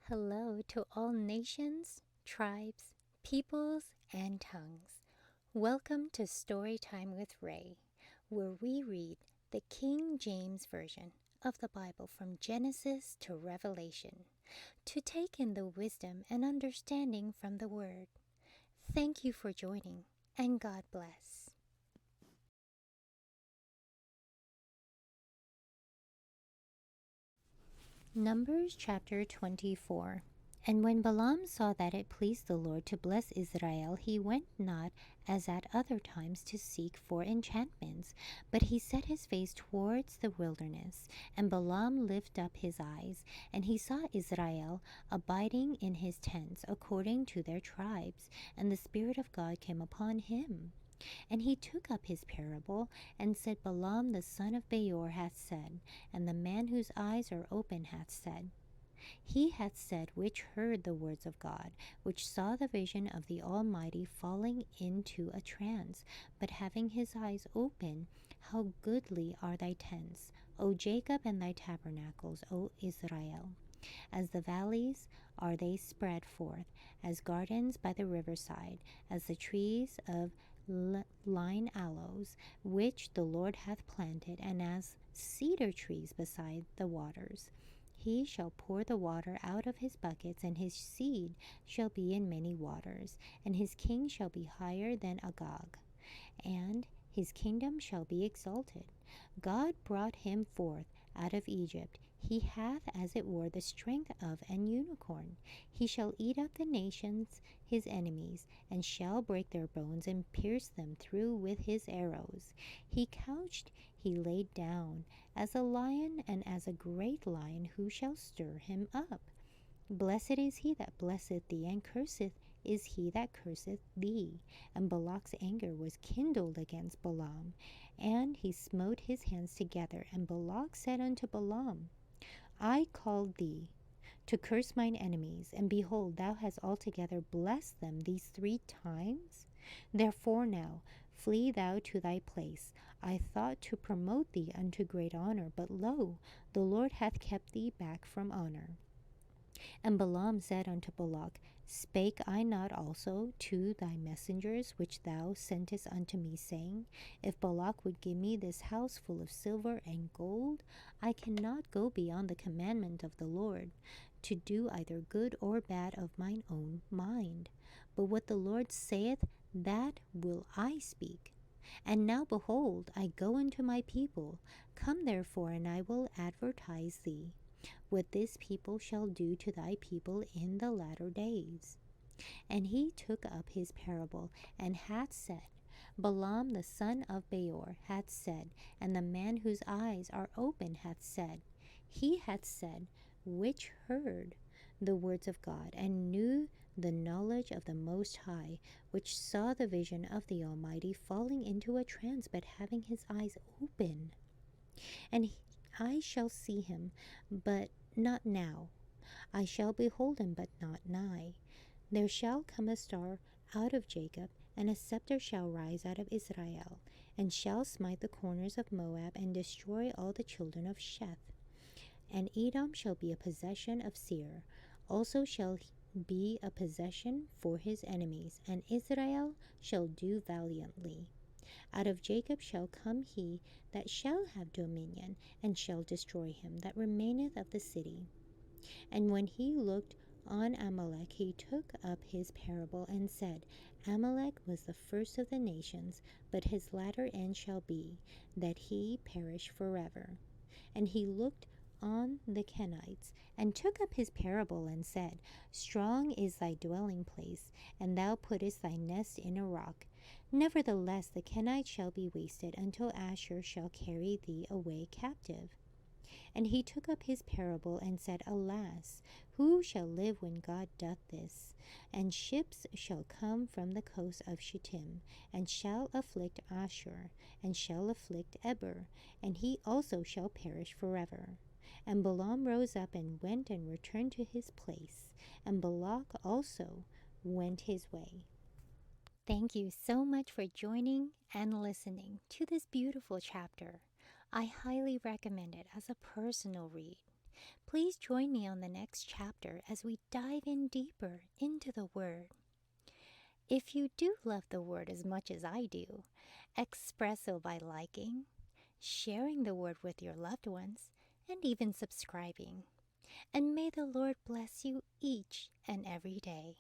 Hello to all nations, tribes, peoples, and tongues. Welcome to Storytime with Ray, where we read the King James Version of the Bible from Genesis to Revelation, to take in the wisdom and understanding from the Word. Thank you for joining, and God bless. Numbers chapter 24. And when Balaam saw that it pleased the Lord to bless Israel, he went not as at other times to seek for enchantments, but he set his face towards the wilderness. And Balaam lifted up his eyes, and he saw Israel abiding in his tents according to their tribes, and the Spirit of God came upon him. And he took up his parable, and said, Balaam the son of Beor hath said, and the man whose eyes are open hath said. He hath said, which heard the words of God, which saw the vision of the Almighty falling into a trance, but having his eyes open, how goodly are thy tents, O Jacob, and thy tabernacles, O Israel. As the valleys are they spread forth, as gardens by the riverside, as the trees of line aloes, which the Lord hath planted, and as cedar trees beside the waters. He shall pour the water out of his buckets, and his seed shall be in many waters, and his king shall be higher than Agag, and his kingdom shall be exalted. God brought him forth out of Egypt. He hath as it were the strength of an unicorn. He shall eat up the nations his enemies, and shall break their bones and pierce them through with his arrows. He couched, he laid down, as a lion, and as a great lion, who shall stir him up? Blessed is he that blesseth thee, and curseth is he that curseth thee. And Balak's anger was kindled against Balaam, and he smote his hands together. And Balak said unto Balaam, I called thee to curse mine enemies, and behold, thou hast altogether blessed them these 3 times. Therefore now flee thou to thy place. I thought to promote thee unto great honor, but lo, the Lord hath kept thee back from honor. And Balaam said unto Balak, Spake I not also to thy messengers which thou sentest unto me, saying, If Balak would give me this house full of silver and gold, I cannot go beyond the commandment of the Lord, to do either good or bad of mine own mind. But what the Lord saith, that will I speak. And now behold, I go unto my people. Come therefore, and I will advertise thee what this people shall do to thy people in the latter days. And he took up his parable, and hath said, Balaam the son of Beor hath said, and the man whose eyes are open hath said. He hath said, which heard the words of God, and knew the knowledge of the Most High, which saw the vision of the Almighty falling into a trance, but having his eyes open. And I shall see him, but not now. I shall behold him, but not nigh. There shall come a star out of Jacob, and a scepter shall rise out of Israel, and shall smite the corners of Moab, and destroy all the children of Sheth. And Edom shall be a possession of Seir, also shall be a possession for his enemies, and Israel shall do valiantly. Out of Jacob shall come he that shall have dominion, and shall destroy him that remaineth of the city. And when he looked on Amalek, he took up his parable, and said, Amalek was the first of the nations, but his latter end shall be, that he perish forever. And he looked on the Kenites, and took up his parable, and said, Strong is thy dwelling place, and thou puttest thy nest in a rock. Nevertheless the Kenites shall be wasted, until Ashur shall carry thee away captive. And he took up his parable, and said, Alas, who shall live when God doth this? And ships shall come from the coast of Shittim, and shall afflict Ashur, and shall afflict Eber, and he also shall perish forever. And Balaam rose up and went and returned to his place, and Balak also went his way. Thank you so much for joining and listening to this beautiful chapter. I highly recommend it as a personal read. Please join me on the next chapter as we dive in deeper into the Word. If you do love the Word as much as I do, express so by liking, sharing the Word with your loved ones, and even subscribing. And may the Lord bless you each and every day.